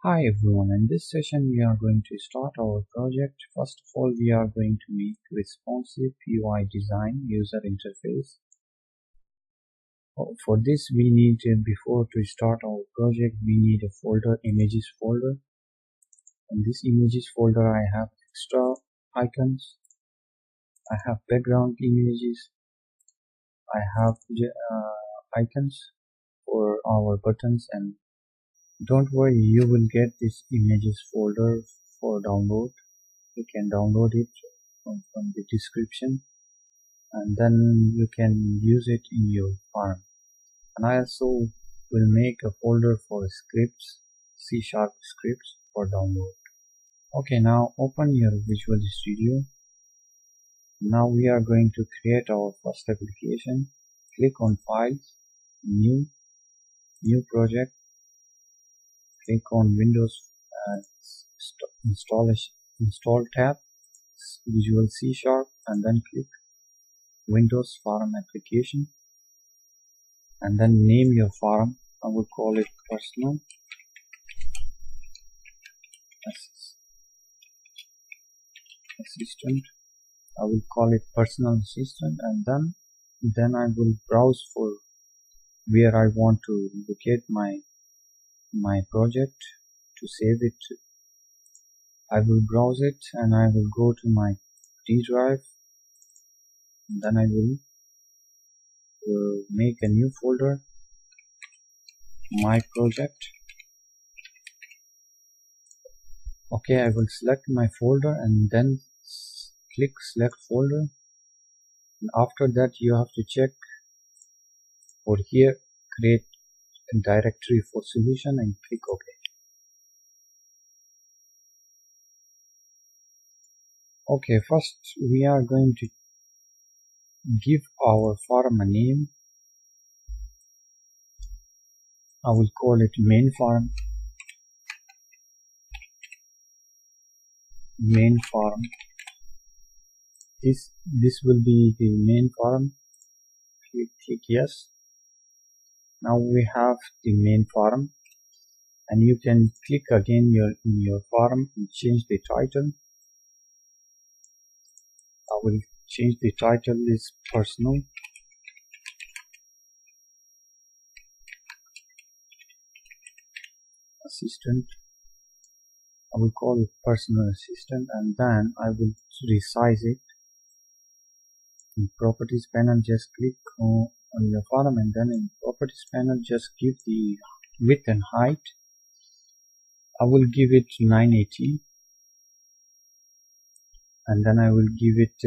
Hi everyone, in this session we are going to start our project. First of all, we are going to make responsive UI design user interface. For this we need, before to start our project, we need a folder, images folder. In this images folder I have extra icons, I have background images, I have icons for our buttons, and don't worry, you will get this images folder for download. You can download it from the description, and then you can use it in your farm. And I also will make a folder for scripts, C# scripts for download. Okay, now open your Visual Studio. Now we are going to create our first application. Click on Files, New Project. Click on Windows Install tab, Visual C#, and then click Windows Farm application, and then name your farm. I will call it personal assistant. I will call it personal assistant, and then I will browse for where I want to locate my project to save it. I will browse it and I will go to my D drive, and then I will make a new folder, my project. Okay, I will select my folder and then click select folder, and after that you have to check for here create a directory for solution and click OK. Okay, first we are going to give our farm a name. I will call it main farm. This will be the main farm. Click yes. Now we have the main farm, and you can click again in your farm and change the title. I will change the title is personal assistant. I will call it personal assistant, and then I will resize it. In properties panel, just click on your farm, and then in properties panel just give the width and height. I will give it 980, and then I will give it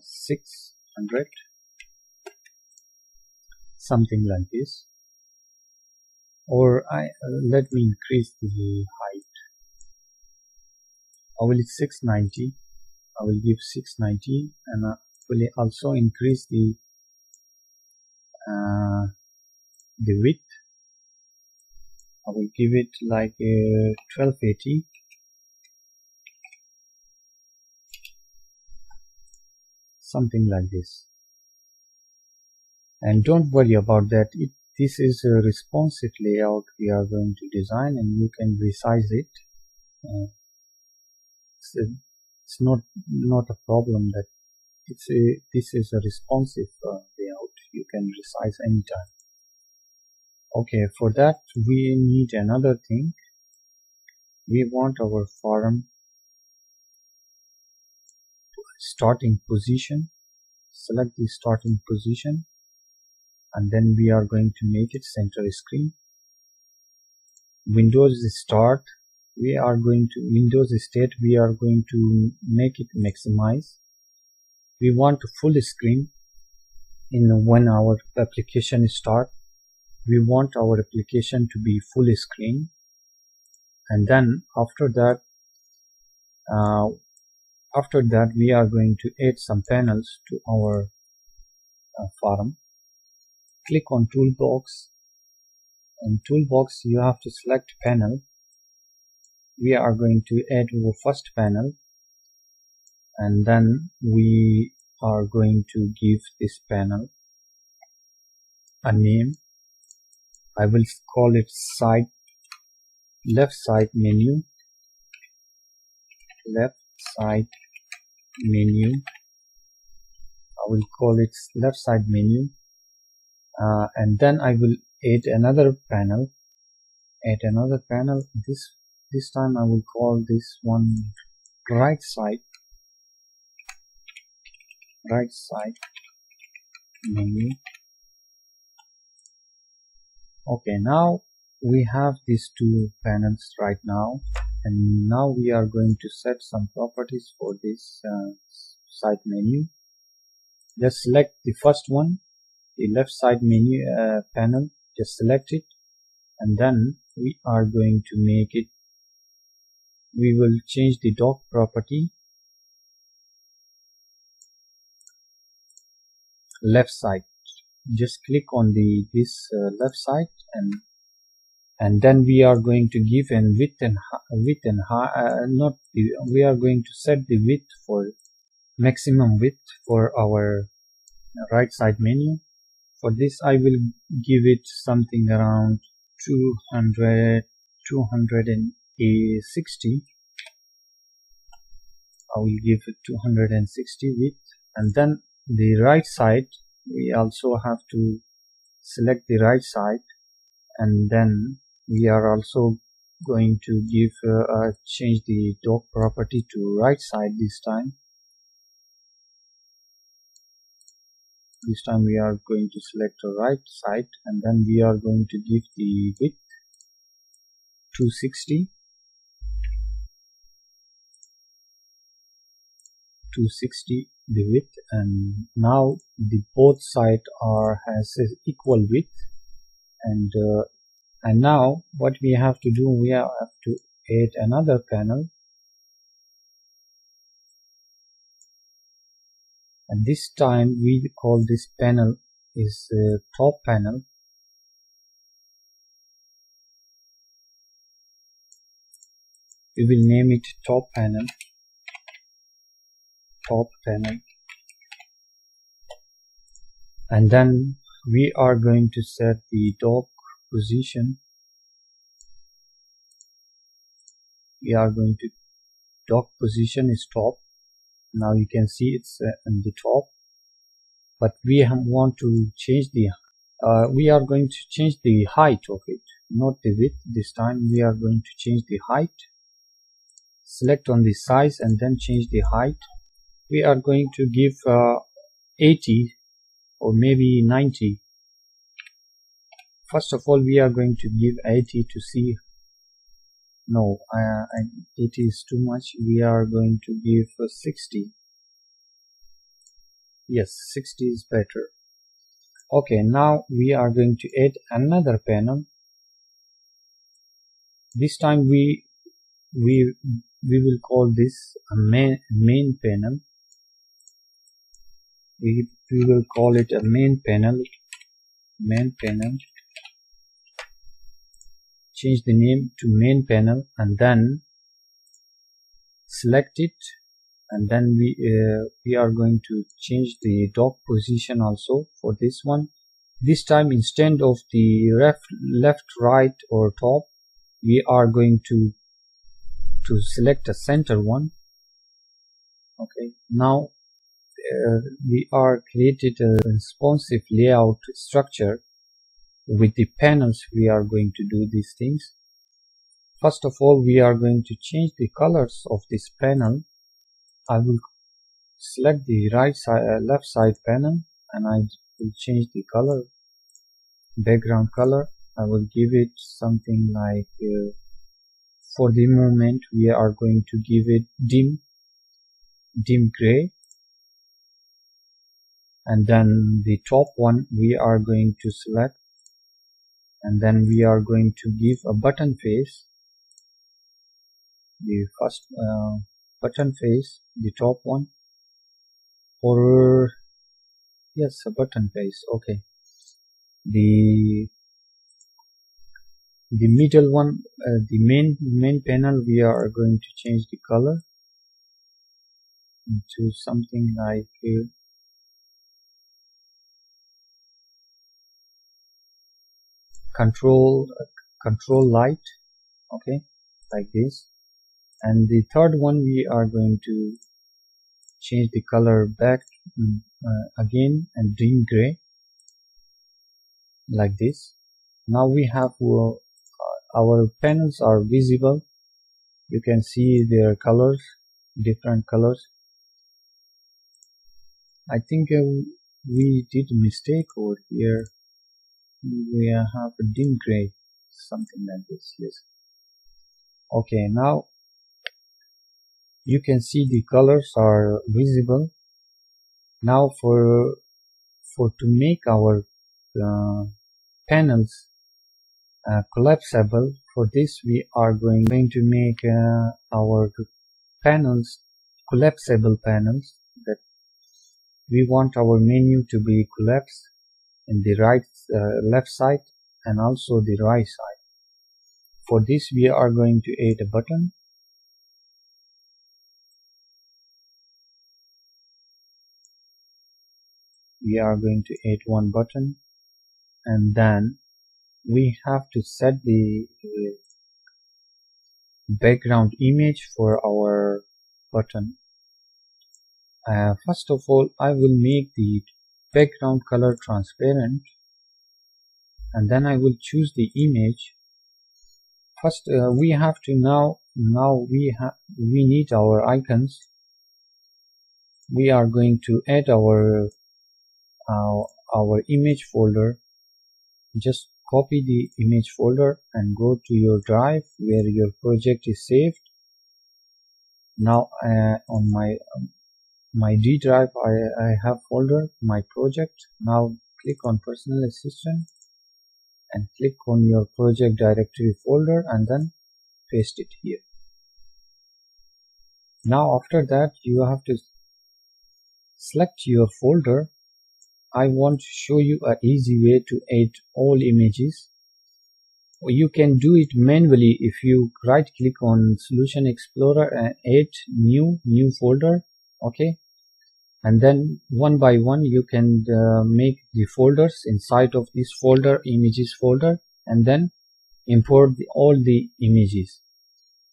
600, something like this. Or let me increase the height. I will 690. I will give 690, and I will also increase the width. I will give it like 1280. Something like this. And don't worry about that. This is a responsive layout we are going to design, and you can resize it. It's not a problem that this is a responsive layout. You can resize anytime. Okay, for that we need another thing. We want our farm starting position. Select the starting position, and then we are going to make it center screen. Windows start, Windows state, we are going to make it maximize. We want full screen when our application start. We want our application to be full screen, and then after that we are going to add some panels to our farm. Click on toolbox. In toolbox you have to select panel. We are going to add our first panel, and then we are going to give this panel a name, I will call it left side menu, left side menu. I will call it left side menu, and then I will add another panel. This time I will call this one right side menu. Okay, now we have these two panels right now, and now we are going to set some properties for this side menu. Let's select the first one, the left side menu panel. Just select it, and then we are going to make it, we will change the dock property left side. Just click on this left side, and then we are going to give an width and height, we are going to set the width for maximum width for our right side menu. For this I will give it something around 260. I will give it 260 width, and then the right side, we also have to select the right side, and then we are also going to give change the dock property to right side this time. This time we are going to select the right side, and then we are going to give the width 260 the width, and now the both side has equal width, and now what we have to do, we have to add another panel, and this time we call this panel is top panel. We will name it top panel, and then we are going to set the dock position. We are going to dock position is top. Now you can see it's in the top, but we want to change the we are going to change the height of it, not the width. This time we are going to change the height. Select on the size and then change the height. We are going to give 80 or maybe 90. First of all, we are going to give 80 to see. No, 80 is too much. We are going to give 60. Yes, 60 is better. Okay, now we are going to add another panel. This time we will call this a main panel. We will call it a main panel. Change the name to main panel, and then select it, and then we are going to change the dock position also for this one. This time, instead of the left, right, or top, we are going to select a center one. Okay, now we are created a responsive layout structure. With the panels we are going to do these things. First of all, we are going to change the colors of this panel. I will select the left side panel, and I will change the color, background color. I will give it something like for the moment we are going to give it dim gray, and then the top one we are going to select, and then we are going to give a button face, the first button face, the top one, or yes, a button face. Okay, the middle one, the main panel, we are going to change the color into something like control light, okay, like this. And the third one, we are going to change the color back again and dim gray, like this. Now we have our panels are visible. You can see their colors, different colors. I think we did a mistake over here. We have a dim gray, something like this. Yes. Okay, now you can see the colors are visible. Now to make our panels collapsible, for this we are going to make our panels collapsible panels. That we want our menu to be collapsed in the left side and also the right side. For this we are going to add a button. We are going to add one button, and then we have to set the background image for our button. First of all, I will make the background color transparent, and then I will choose the image. First, we have to now we need our icons. We are going to add our image folder. Just copy the image folder and go to your drive where your project is saved. Now on my D drive, I have folder my project. Now click on personal assistant and click on your project directory folder and then paste it here. Now after that, you have to select your folder. I want to show you an easy way to add all images. You can do it manually if you right click on Solution Explorer and add new folder, okay, and then one by one you can make the folders inside of this folder, images folder, and then import all the images.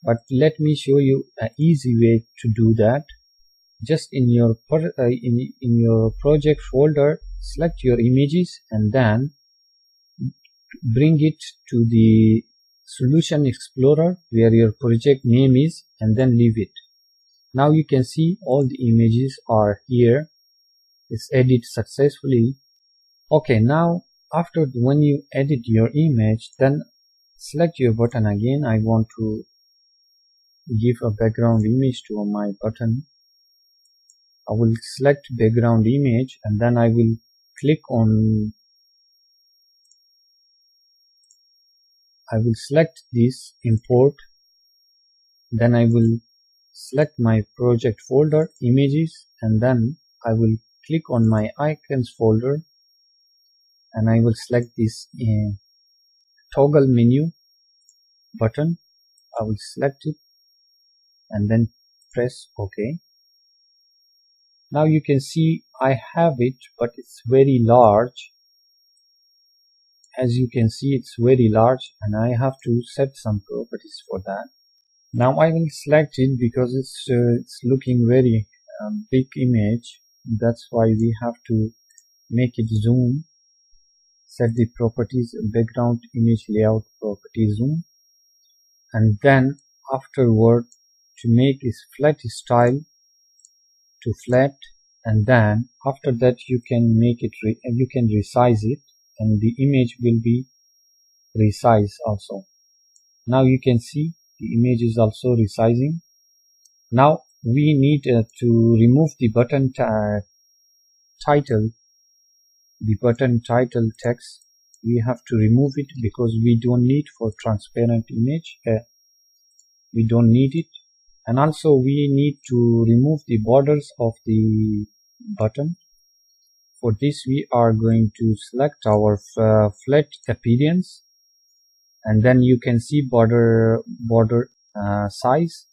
But let me show you an easy way to do that. Just in your project folder, select your images and then bring it to the Solution Explorer where your project name is, and then leave it. Now you can see all the images are here. It's edited successfully. Okay, now after when you edit your image, then select your button again. I want to give a background image to my button. I will select background image and then I will click on, I will select this import, then I will select my project folder images, and then I will click on my icons folder and I will select this toggle menu button. I will select it and then press OK. Now you can see I have it, but it's very large. As you can see, it's very large and I have to set some properties for that. Now I will select it because it's looking very big image. That's why we have to make it zoom. Set the properties, background image layout property zoom, and then afterward to make is flat style to flat, and then after that you can make it you can resize it and the image will be resized also. Now you can see the image is also resizing. Now we need to remove the button title, the button title text. We have to remove it because we don't need for transparent image. We don't need it, and also we need to remove the borders of the button. For this we are going to select our flat appearance, and then you can see border size.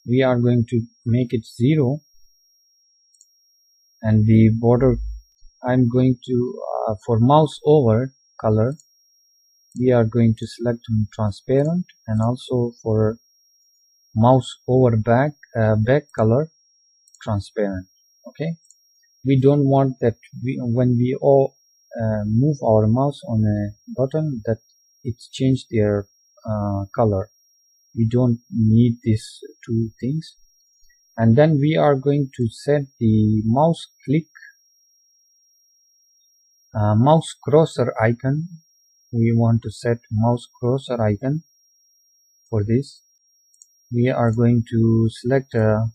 We are going to make it 0, and the border I'm going to for mouse over color we are going to select transparent, and also for mouse over back color transparent. Okay, we don't want that when we all move our mouse on a button that it's changed their color. We don't need these two things. And then we are going to set the mouse click mouse cursor icon. We want to set mouse cursor icon. For this we are going to select a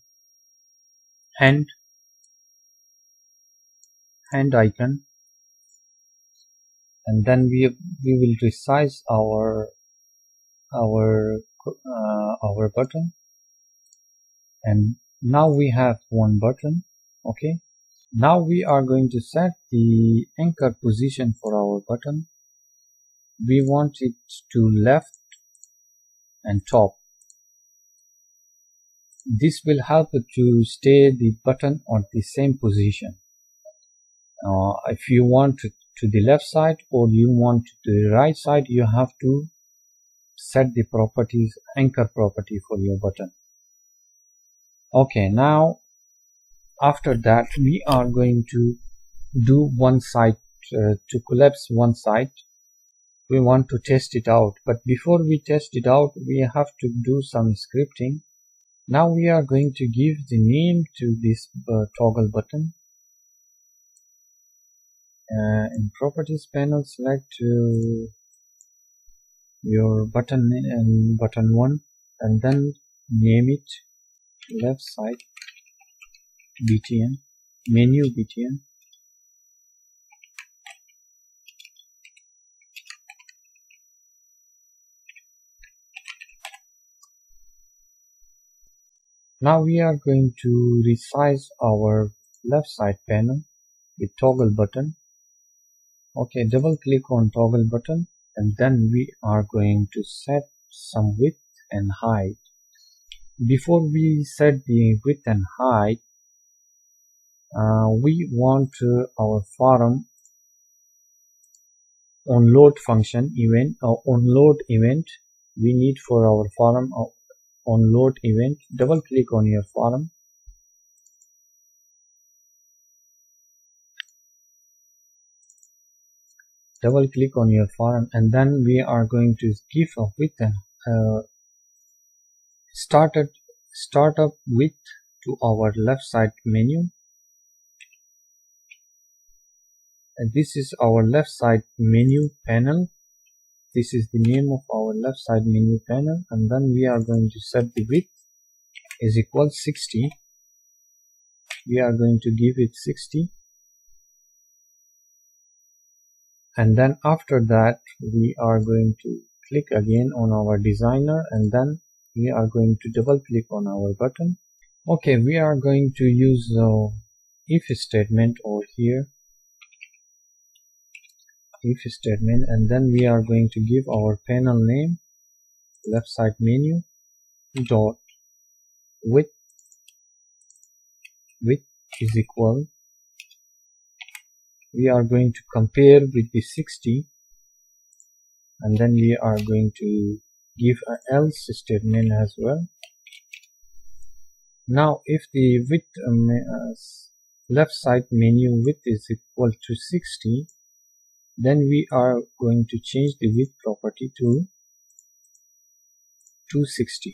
hand icon, and then we will resize our button, and now we have one button. Okay, now we are going to set the anchor position for our button. We want it to left and top. This will help to stay the button on the same position. If you want to the left side or you want to the right side, you have to set the properties, anchor property for your button. Okay, now after that we are going to do one side, to collapse one side. We want to test it out, but before we test it out we have to do some scripting. Now we are going to give the name to this toggle button. In properties panel, select your button and button 1, and then name it left side btn, menu btn. Now we are going to resize our left side panel with toggle button. Okay, double click on toggle button, and then we are going to set some width and height. Before we set the width and height, we want our forum on load function event, on load event. We need for our forum on load event. Double click on your forum. Double click on your forum, and then we are going to give a width and startup width to our left side menu. And this is our left side menu panel. This is the name of our left side menu panel, and then we are going to set the width is equal 60. We are going to give it 60, and then after that we are going to click again on our designer, and then we are going to double click on our button. Okay, we are going to use if statement over here, if statement, and then we are going to give our panel name left side menu dot width is equal, we are going to compare with the 60, and then we are going to give an else statement as well. Now if the width left side menu width is equal to 60, then we are going to change the width property to 260.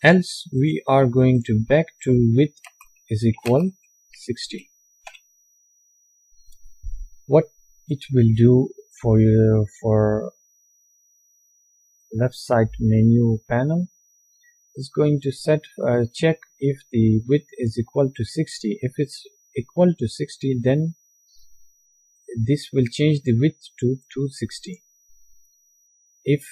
Else we are going to back to width is equal 60. What it will do for you for left side menu panel is going to set check if the width is equal to 60. If it's equal to 60, then this will change the width to 260. If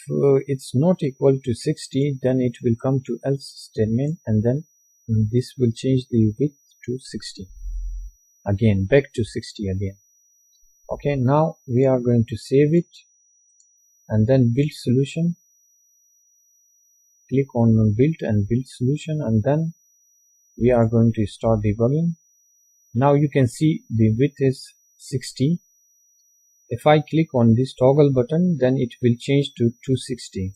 it's not equal to 60, then it will come to else statement, and then this will change the width to 60 again, back to 60 again. Okay, now we are going to save it and then build solution. Click on build and build solution, and then we are going to start debugging. Now you can see the width is 60. If I click on this toggle button, then it will change to 260.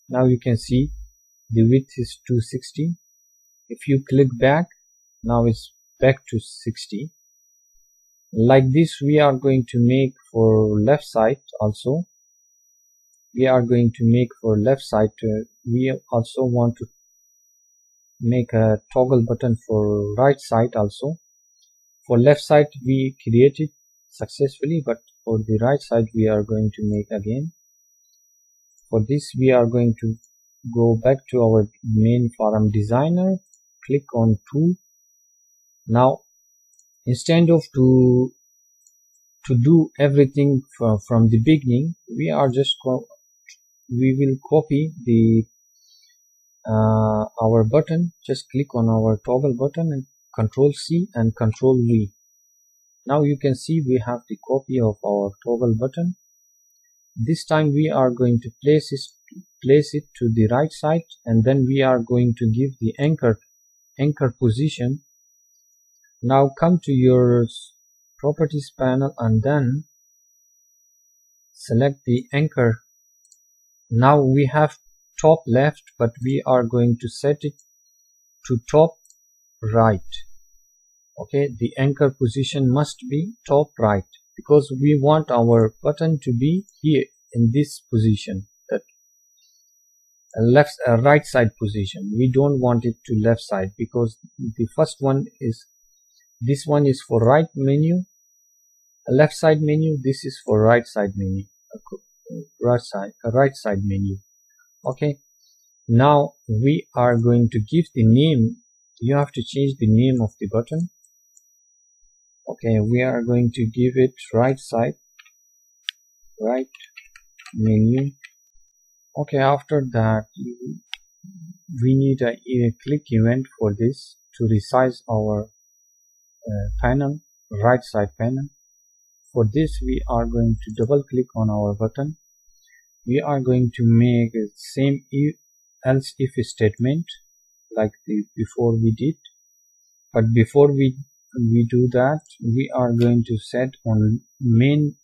Now you can see the width is 260. If you click back, now it's back to 60. Like this we are going to make for left side also. We are going to make for left side. We also want to make a toggle button for right side also. For left side we created successfully, but for the right side we are going to make again. For this we are going to go back to our main form designer, click on tool. Now instead of to do everything from the beginning, we are just we will copy the our button. Just click on our toggle button and Control C and Control V. Now you can see we have the copy of our toggle button. This time we are going to place it to the right side, and then we are going to give the anchor position. Now come to your properties panel and then select the anchor. Now we have top left, but we are going to set it to top right. Okay, the anchor position must be top right, because we want our button to be here in this position, that right side position. We don't want it to left side, because the first one is, this one is for right menu, left side menu. This is for right side menu, right side menu. Okay, now we are going to give the name. You have to change the name of the button. Okay, we are going to give it right side, right menu. Okay, after that we need a click event for this to resize our panel, right side panel. For this we are going to double click on our button. We are going to make the same else if statement like before we did, but before we do that, we are going to set on main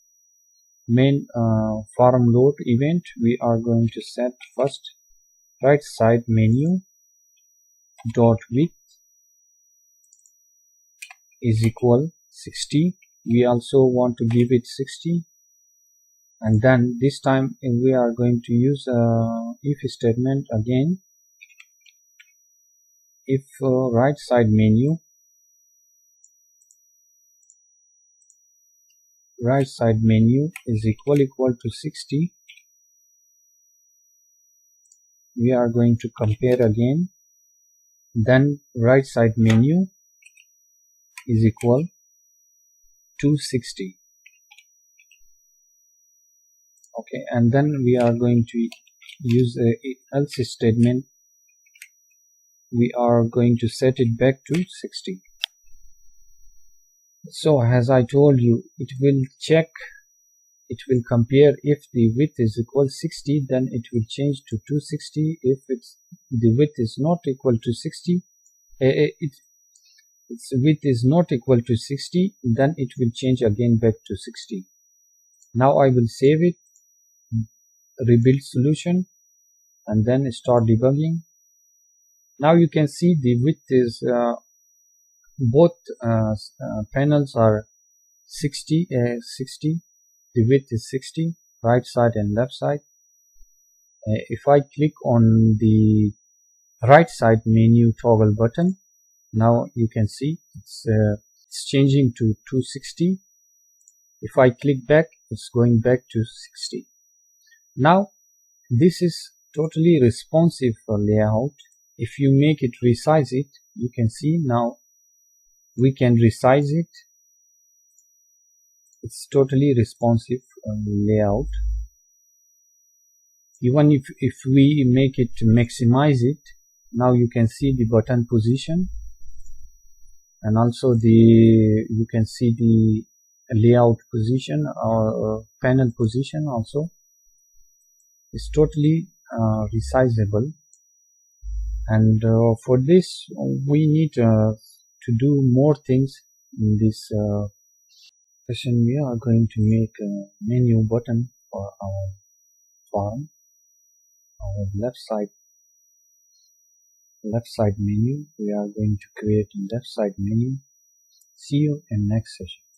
form load event. We are going to set first right side menu dot width is equal 60. We also want to give it 60, and then this time we are going to use if statement again. If right side menu is equal to 60, we are going to compare again. Then right side menu is equal to 60. Okay, and then we are going to use a else statement. We are going to set it back to 60. So as I told you, it will check, it will compare. If the width is equal 60, then it will change to 260. If the width is not equal to 60, its width is not equal to 60, then it will change again back to 60. Now I will save it, rebuild solution, and then start debugging. Now you can see the width is both panels are 60. The width is 60, right side and left side. If I click on the right side menu toggle button, now you can see it's changing to 260. If I click back, it's going back to 60. Now this is totally responsive for layout. If you make it resize it, you can see now we can resize it. It's totally responsive layout. Even if we make it maximize it, now you can see the button position, and also you can see the layout position or panel position also. It's totally resizable. And for this we need to do more things in this session we are going to make a menu button for our form. Our left side menu. We are going to create a left side menu. See you in next session.